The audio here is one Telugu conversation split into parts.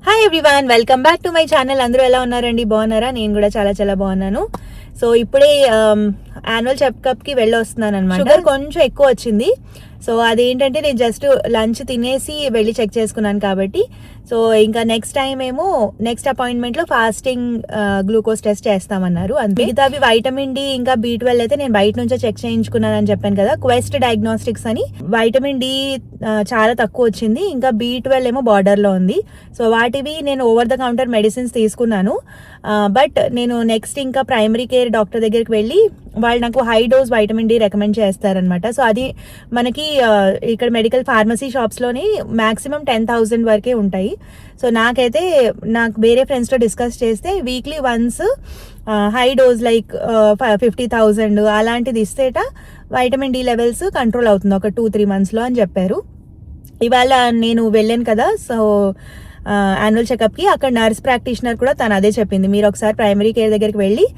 Hi everyone, welcome back to my channel. అందరూ ఎలా ఉన్నారండి? బాగున్నారా? నేను కూడా చాలా చాలా బాగున్నాను. సో ఇప్పుడే యాన్యువల్ చెకప్ కి వెళ్ళి వస్తున్నాను అనమాట. షుగర్ కొంచెం ఎక్కువ వచ్చింది. సో అదేంటంటే నేను జస్ట్ లంచ్ తినేసి వెళ్ళి చెక్ చేసుకున్నాను కాబట్టి. సో ఇంకా నెక్స్ట్ టైం ఏమో నెక్స్ట్ అపాయింట్మెంట్ లో ఫాస్టింగ్ గ్లూకోజ్ టెస్ట్ చేస్తామన్నారు. అంతే. మిగతావి వైటమిన్ డి ఇంకా B12 అయితే నేను బయట నుంచే చెక్ చేయించుకున్నాను అని చెప్పాను కదా, క్వెస్ట్ డయాగ్నోస్టిక్స్ అని. వైటమిన్ డి చాలా తక్కువ వచ్చింది, ఇంకా B12 ఏమో బార్డర్ లో ఉంది. సో వాటివి నేను ఓవర్ ద కౌంటర్ మెడిసిన్స్ తీసుకున్నాను. బట్ నేను నెక్స్ట్ ఇంకా ప్రైమరీ కేర్ డాక్టర్ దగ్గరికి వెళ్ళి వాళ్ళు నాకు high dose vitamin D recommend చేస్తారనమాట. సో అది మనకి ఇక్కడ మెడికల్ ఫార్మసీ షాప్స్ లోని మాక్సిమం 10,000 వరకే ఉంటాయి. సో నాకు వేరే ఫ్రెండ్స్ తో డిస్కస్ చేస్తే weekly once high dose like 50,000 అలాంటిది ఇస్తేట వైటమిన్ డి లెవెల్స్ కంట్రోల్ అవుతుంది ఒక 2-3 months లో అని చెప్పారు. ఇవాళ నేను వెళ్ళాను కదా, సో యాన్యువల్ చెకప్కి అక్కడ నర్స్ ప్రాక్టీషనర్ కూడా తను అదే చెప్పింది, మీరు ఒకసారి ప్రైమరీ కేర్ దగ్గరికి వెళ్ళి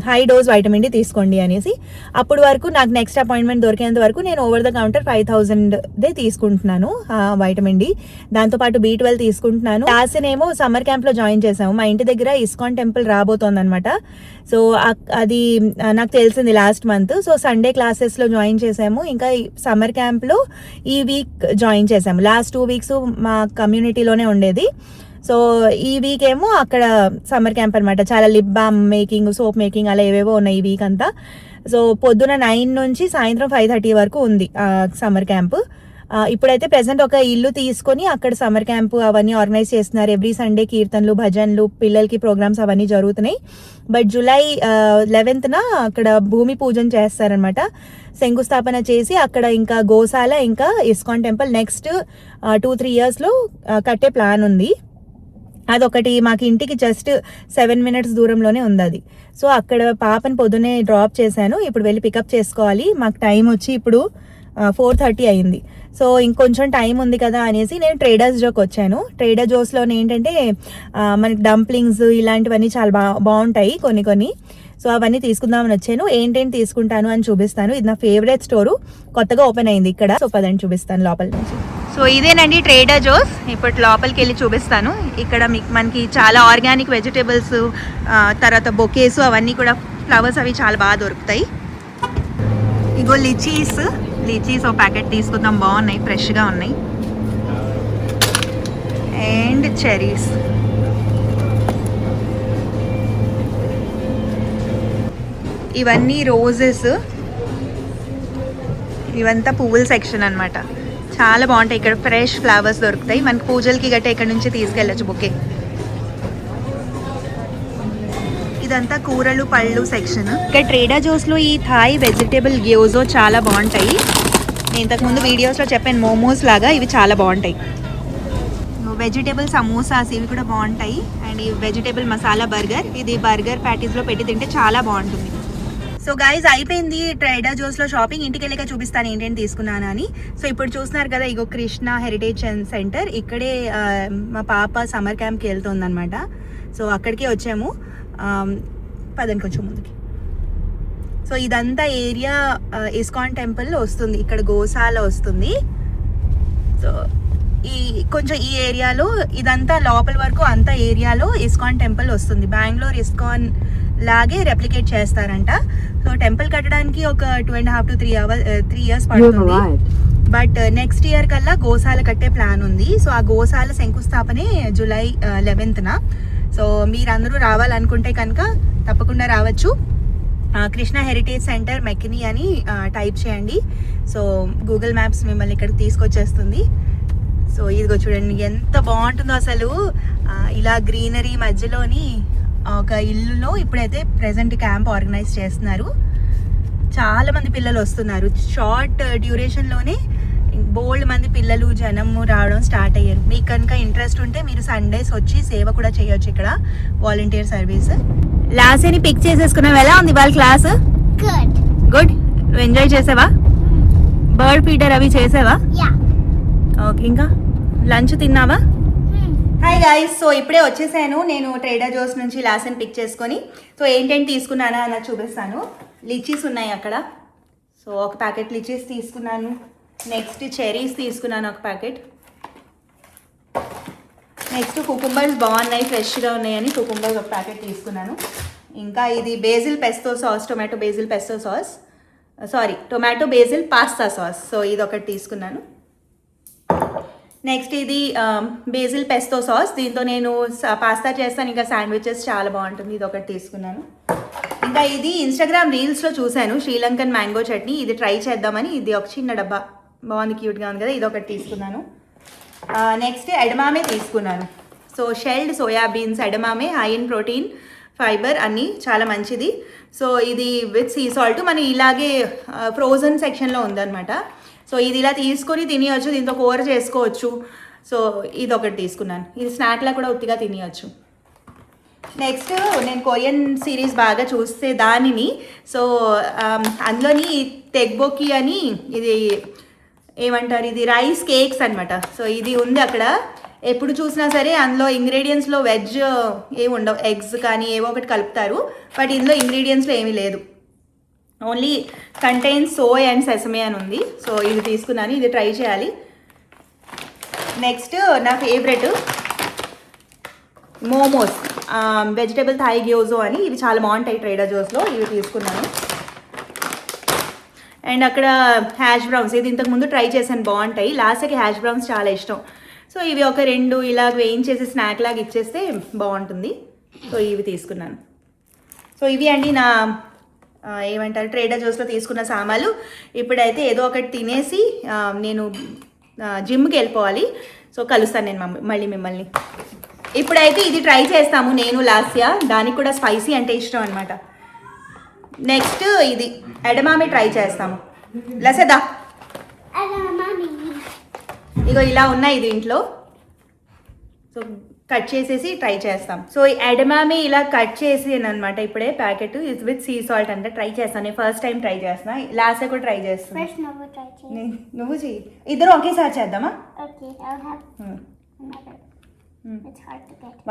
హై డోస్ వైటమిన్ డి తీసుకోండి అనేసి. అప్పటి వరకు నాకు నెక్స్ట్ అపాయింట్మెంట్ దొరికేంత వరకు నేను ఓవర్ ద కౌంటర్ 5,000 తీసుకుంటున్నాను వైటమిన్ డి. దాంతోపాటు B12 తీసుకుంటున్నాను. లాస్ట్నేమో సమ్మర్ క్యాంప్ లో జాయిన్ చేసాము. మా ఇంటి దగ్గర ఇస్కాన్ టెంపుల్ రాబోతోంది అనమాట. సో అది నాకు తెలిసింది last month. So Sunday classes లో జాయిన్ చేసాము. ఇంకా సమ్మర్ క్యాంప్ లో ఈ వీక్ జాయిన్ చేసాము. లాస్ట్ 2 weeks మా కమ్యూనిటీలోనే ఉండేది. సో ఈ వీక్ ఏమో అక్కడ సమ్మర్ క్యాంప్ అనమాట. చాలా lip balm making, soap making అలా ఏవేవో ఉన్నాయి ఈ వీక్ అంతా. సో పొద్దున 9 నుంచి సాయంత్రం 5:30 వరకు ఉంది సమ్మర్ క్యాంప్. ఇప్పుడైతే ప్రెసెంట్ ఒక ఇల్లు తీసుకొని అక్కడ సమ్మర్ క్యాంప్ అవన్నీ ఆర్గనైజ్ చేస్తున్నారు. ఎవ్రీ సండే కీర్తనలు, భజనలు, పిల్లలకి ప్రోగ్రామ్స్ అవన్నీ జరుగుతున్నాయి. బట్ జూలై 11th అక్కడ భూమి పూజన చేస్తారనమాట. శంకుస్థాపన చేసి అక్కడ ఇంకా గోశాల ఇంకా ఇస్కాన్ టెంపుల్ నెక్స్ట్ 2-3 years లో కట్టే ప్లాన్ ఉంది. అదొకటి మాకు ఇంటికి జస్ట్ 7 minutes దూరంలోనే ఉంది అది. సో అక్కడ పాపని పొద్దునే డ్రాప్ చేశాను. ఇప్పుడు వెళ్ళి పికప్ చేసుకోవాలి. మాకు టైం వచ్చి ఇప్పుడు 4:30 అయింది. సో ఇంకొంచెం టైం ఉంది కదా అనేసి నేను ట్రేడర్స్ జోకి వచ్చాను. ట్రేడర్ జోస్లో ఏంటంటే మనకి డంప్లింగ్స్ ఇలాంటివన్నీ చాలా బాగుంటాయి కొన్ని. సో అవన్నీ తీసుకుందామని వచ్చాను. ఏంటేంటి తీసుకుంటాను అని చూపిస్తాను. ఇది నా ఫేవరెట్ స్టోరు, కొత్తగా ఓపెన్ అయింది ఇక్కడ. సో పదండి చూపిస్తాను లోపల నుంచి. సో ఇదేనండి ట్రేడర్ జోస్. ఇప్పుడు లోపలికి వెళ్ళి చూపిస్తాను. ఇక్కడ మనకి చాలా ఆర్గానిక్ వెజిటేబుల్స్, తర్వాత బొకేస్ అవన్నీ కూడా ఫ్లవర్స్ అవి చాలా బాగా దొరుకుతాయి. ఇగో లిచీస్ ఒక ప్యాకెట్ తీసుకుందాం, బాగున్నాయి, ఫ్రెష్గా ఉన్నాయి. అండ్ చెరీస్, ఇవన్నీ రోజెస్, ఇవంతా పువ్వుల సెక్షన్ అనమాట. చాలా బాగుంటాయి ఇక్కడ, ఫ్రెష్ ఫ్లవర్స్ దొరుకుతాయి. మనకి పూజలకి గట్ట ఇక్కడ నుంచి తీసుకెళ్ళచ్చు బొకే. ఇదంతా కూరలు పళ్ళు సెక్షన్. ఇక్కడ ట్రేడర్ జోస్లో ఈ థాయ్ వెజిటేబుల్ గ్యోజో చాలా బాగుంటాయి. నేను ఇంతకుముందు వీడియోస్లో చెప్పాను, మోమోస్ లాగా ఇవి చాలా బాగుంటాయి. వెజిటేబుల్ సమోసాస్ ఇవి కూడా బాగుంటాయి. అండ్ ఈ వెజిటేబుల్ మసాలా బర్గర్, ఇది బర్గర్ ప్యాటీస్లో పెట్టి తింటే చాలా బాగుంటుంది. సో గైజ్ అయిపోయింది ట్రేడర్ జోస్ లో షాపింగ్. ఇంటికి వెళ్ళాక చూపిస్తాను ఏంటంటే తీసుకున్నాను అని. సో ఇప్పుడు చూస్తున్నారు కదా, ఇగో కృష్ణ హెరిటేజ్ సెంటర్. ఇక్కడే మా పాప సమ్మర్ క్యాంప్కి వెళ్తుంది అనమాట. సో అక్కడికే వచ్చాము. పదండి కొంచెం ముందుకి. సో ఇదంతా ఏరియా ఇస్కాన్ టెంపుల్ వస్తుంది. ఇక్కడ గోశాల వస్తుంది. సో కొంచెం ఈ ఏరియాలో ఇదంతా లోపల వరకు అంతా ఏరియాలో ఇస్కాన్ టెంపుల్ వస్తుంది. బెంగళూరు ఇస్కాన్ లాగే రెప్లికేట్ చేస్తారంట. సో టెంపుల్ కట్టడానికి ఒక 2.5 to 3 years పడుతుంది. బట్ నెక్స్ట్ ఇయర్ కల్లా గోశాల కట్టే ప్లాన్ ఉంది. సో ఆ గోశాల శంకుస్థాపనే జూలై 11th. సో మీరందరూ రావాలనుకుంటే కనుక తప్పకుండా రావచ్చు. కృష్ణ హెరిటేజ్ సెంటర్ మెకినీ అని టైప్ చేయండి. సో గూగుల్ మ్యాప్స్ మిమ్మల్ని ఇక్కడికి తీసుకొచ్చేస్తుంది. సో ఇదిగో చూడండి ఎంత బాగుంటుందో అసలు. ఇలా గ్రీనరీ మధ్యలోని ఒక ఇల్లులో ఇప్పుడైతే ప్రెసెంట్ క్యాంప్ ఆర్గనైజ్ చేస్తున్నారు. చాలా మంది పిల్లలు వస్తున్నారు. షార్ట్ డ్యూరేషన్లోనే బోల్డ్ మంది పిల్లలు జనము రావడం స్టార్ట్ అయ్యారు. మీకు కనుక ఇంట్రెస్ట్ ఉంటే మీరు సండేస్ వచ్చి సేవ కూడా చేయొచ్చు ఇక్కడ, వాలంటీర్ సర్వీస్. లాస్ట్ని పిక్ చేసేసుకున్నావు. ఎలా ఉంది వాళ్ళ క్లాస్? గుడ్. నువ్వు ఎంజాయ్ చేసావా? బర్డ్ ఫీడర్ అవి చేసావా? ఓకే. ఇంకా లంచ్ తిన్నావా? హాయ్ గైస్, సో ఇప్పుడే వచ్చేసాను నేను ట్రేడర్ జోస్ నుంచి లాసన్ పిక్ చేసుకొని. సో ఏంటంటే తీసుకున్నానా అన్నది చూపిస్తాను. లిచీస్ ఉన్నాయి అక్కడ. సో ఒక ప్యాకెట్ లిచీస్ తీసుకున్నాను. నెక్స్ట్ చెరీస్ తీసుకున్నాను ఒక ప్యాకెట్. నెక్స్ట్ కుకుంబర్స్ బాగున్నాయి, ఫ్రెష్గా ఉన్నాయని కుకుంబర్స్ ఒక ప్యాకెట్ తీసుకున్నాను. ఇంకా ఇది basil pesto sauce, tomato basil pesto sauce, tomato basil pasta sauce. So ఇది ఒకటి తీసుకున్నాను. నెక్స్ట్ ఇది బేసిల్ పెస్తో సాస్, దీంతో నేను పాస్తా చేస్తాను, ఇంకా శాండ్విచెస్ చాలా బాగుంటుంది. ఇది ఒకటి తీసుకున్నాను. ఇంకా ఇది ఇన్స్టాగ్రామ్ రీల్స్లో చూశాను, శ్రీలంకన్ మ్యాంగో చట్నీ. ఇది ట్రై చేద్దామని ఇది ఒక చిన్న డబ్బా, బాగుంది, క్యూట్గా ఉంది కదా, ఇది ఒకటి తీసుకున్నాను. నెక్స్ట్ ఎడమామే తీసుకున్నాను. So షెల్డ్ soybeans edamame, high in protein, fibre అన్నీ చాలా మంచిది. సో ఇది విత్ సీ సాల్ట్, మన ఇలాగే ఫ్రోజన్ సెక్షన్లో ఉందన్నమాట. సో ఇది ఇలా తీసుకొని తినేయచ్చు, దీంతో కూర చేసుకోవచ్చు. సో ఇది ఒకటి తీసుకున్నాను. ఇది స్నాక్లా కూడా ఉత్తిగా తినేయచ్చు. నెక్స్ట్ నేను కొరియన్ సిరీస్ బాగా చూస్తే దానిని, సో అందులోని తెగ్బోకి అని ఇది ఏమంటారు, ఇది రైస్ కేక్స్ అనమాట. సో ఇది ఉంది అక్కడ, ఎప్పుడు చూసినా సరే అందులో ఇంగ్రీడియంట్స్లో వెజ్ ఏమి ఉండవు, ఎగ్స్ కానీ ఏవో ఒకటి కలుపుతారు, బట్ ఇందులో ఇంగ్రీడియంట్స్లో ఏమీ లేదు, ఓన్లీ కంటైన్స్ సోయ్ అండ్ సెసమే అని ఉంది. సో ఇది తీసుకున్నాను, ఇది ట్రై చేయాలి. నెక్స్ట్ నా ఫేవరెట్ మోమోస్, వెజిటేబుల్ థాయ్ గ్యోజో అని, ఇవి చాలా బాగుంటాయి ట్రేడర్ జోస్లో, ఇవి తీసుకున్నాను. అండ్ అక్కడ హ్యాష్ బ్రౌన్స్, ఇది ఇంతకుముందు ట్రై చేశాను, బాగుంటాయి. లాస్ట్కి హ్యాష్ బ్రౌన్స్ చాలా ఇష్టం. సో ఇవి ఒక 2 ఇలా వేయించేసి స్నాక్ లాగా ఇచ్చేస్తే బాగుంటుంది. సో ఇవి తీసుకున్నాను. సో ఇవి అండి నా ఏమంటారు ట్రేడర్ జోస్లో తీసుకున్న సామాన్లు. ఇప్పుడైతే ఏదో ఒకటి తినేసి నేను జిమ్కి వెళ్ళిపోవాలి. సో కలుస్తాను నేను మళ్ళీ మిమ్మల్ని. ఇప్పుడైతే ఇది ట్రై చేస్తాము, నేను లాస్య, దానికి కూడా స్పైసీ అంటే ఇష్టం అనమాట. నెక్స్ట్ ఇది ఎడమామి ట్రై చేస్తాము. లసదా ఇగో ఇలా ఉన్నాయి దీంట్లో. సో కట్ చేసేసి ట్రై చేస్తాం. సో ఎడమామి ఇలా కట్ చేసి అనమాట ఇప్పుడే ప్యాకెట్, ఇది విత్ సీ సాల్ట్ అంటే ట్రై చేస్తాను. నేను ఫస్ట్ టైం ట్రై చేస్తున్నా, లాస్ట్ కూడా ట్రై చేస్తాను. నువ్వు చెయ్యి, ఇద్దరు ఒకేసారి చేద్దామా?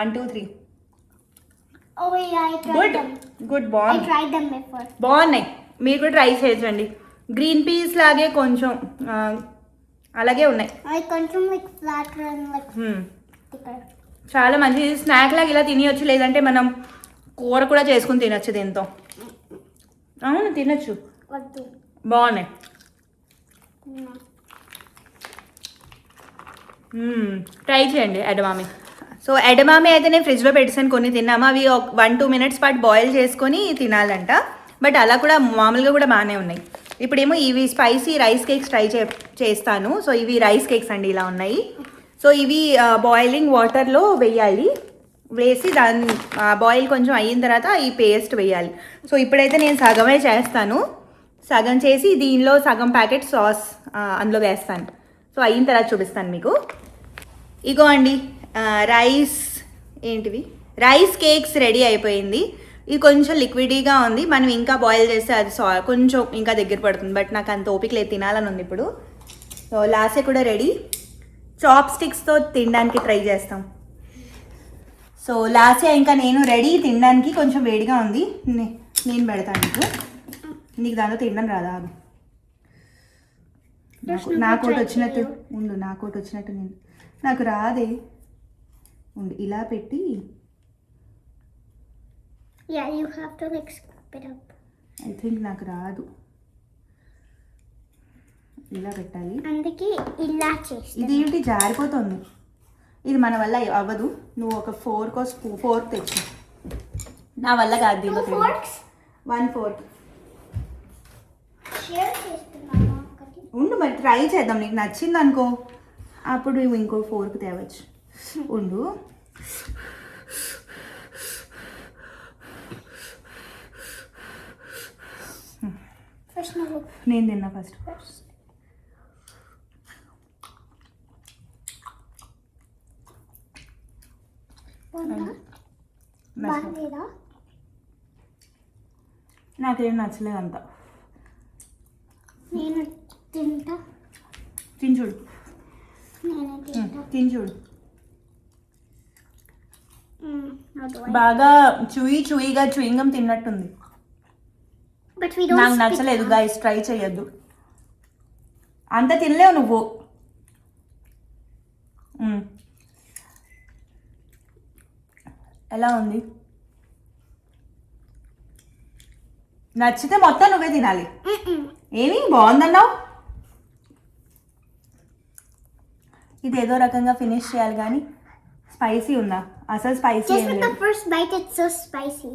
1 2 3. గుడ్, బాగున్నాయి. మీరు కూడా ట్రై చేయొచ్చండి. గ్రీన్ పీస్ లాగే కొంచెం అలాగే ఉన్నాయి, చాలా మంచిది. స్నాక్ లాగా ఇలా తినవచ్చు, లేదంటే మనం కూర కూడా చేసుకుని తినచ్చు దీంతో. అవును తినచ్చు, బాగున్నాయి. ట్రై చేయండి ఎడమామి. సో ఎడమామి అయితే నేను ఫ్రిడ్జ్లో పెట్టేసాను, కొన్ని తిన్నాము. అవి 1-2 మినిట్స్ పాటు బాయిల్ చేసుకొని తినాలంట, బట్ అలా కూడా మామూలుగా కూడా బాగానే ఉన్నాయి. ఇప్పుడేమో ఇవి స్పైసీ రైస్ కేక్స్ ట్రై చేస్తాను. సో ఇవి రైస్ కేక్స్ అండి, ఇలా ఉన్నాయి. సో ఇవి బాయిలింగ్ వాటర్లో వేయాలి, వేసి దాన్ని బాయిల్ కొంచెం అయిన తర్వాత ఈ పేస్ట్ వేయాలి. సో ఇప్పుడైతే నేను సగమే చేస్తాను, సగం చేసి దీనిలో సగం ప్యాకెట్ సాస్ అందులో వేస్తాను. సో అయిన తర్వాత చూపిస్తాను మీకు. ఇగో అండి రైస్ కేక్స్ రెడీ అయిపోయింది. ఇది కొంచెం లిక్విడీగా ఉంది, మనం ఇంకా బాయిల్ చేస్తే అది కొంచెం ఇంకా దగ్గర పడుతుంది, బట్ నాకు అంత ఓపిక లేదు, తినాలని ఉంది ఇప్పుడు. సో లాసే కూడా రెడీ, చాప్ స్టిక్స్తో తినడానికి ట్రై చేస్తాం. సో లాసే ఇంకా నేను రెడీ తినడానికి. కొంచెం వేడిగా ఉంది, నేను పెడతాను నీకు దాంట్లో తినడం రాదా? నాకోటి వచ్చినట్టు ఉండు, నాకోటి వచ్చినట్టు నాకు రాదే ఉండు, ఇలా పెట్టి ఐ థింక్ నాకు రాదు, ఇలా పెట్టాలి, అందుకే ఇలా చేస్తా. ఇది ఏంటి జారిపోతుంది, ఇది మన వల్ల అవ్వదు. నువ్వు ఒక ఫోర్క్ తెచ్చు, నా వల్ల కాదు. దీంట్లో 1 4 ఉండు, మరి ట్రై చేద్దాం. నీకు నచ్చింది అనుకో, అప్పుడు నువ్వు ఇంకో ఫోర్క్ తేవచ్చు. ఉండు, నేను తిన్నా ఫస్ట్. నాకేం నచ్చలేదు అంత. నేను తింటా, తిని చూడు, తిని చూడు. బాగా చూయిగా చూయింగం తిన్నట్టుంది. నాకు నచ్చలేదు గైస్, ట్రై చేయొద్దు. అంత తినలేవు నువ్వు. ఎలా ఉంది? నచ్చితే మొత్తం నువ్వే తినాలి. ఏమి బాగుందన్నావు? ఇది ఏదో రకంగా ఫినిష్ చేయాలి కానీ స్పైసీ ఉందా? అసలు spicy Just with the first bite, it's so spicy.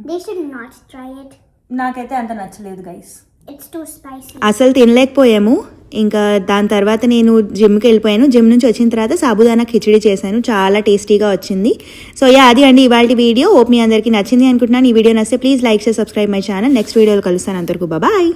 They should not try it. నాకైతే అంత నచ్చలేదు గైస్. It's too spicy. అసలు తినలేకపోయాము. ఇంకా దాని తర్వాత నేను జిమ్కి వెళ్ళిపోయాను. జిమ్ నుంచి వచ్చిన తర్వాత సాబుదానా ఖిచడి చేశాను, చాలా టేస్టీగా వచ్చింది. సో అది అండి ఇవాళ వీడియో. హోప్ మీ అందరికీ నచ్చింది అనుకుంటున్నాను. ఈ వీడియో నచ్చితే ప్లీజ్ లైక్ చేసి సబ్స్క్రైబ్ మై ఛానల్. నెక్స్ట్ వీడియోలో కలుస్తాను. అంతవరకు బాయ్.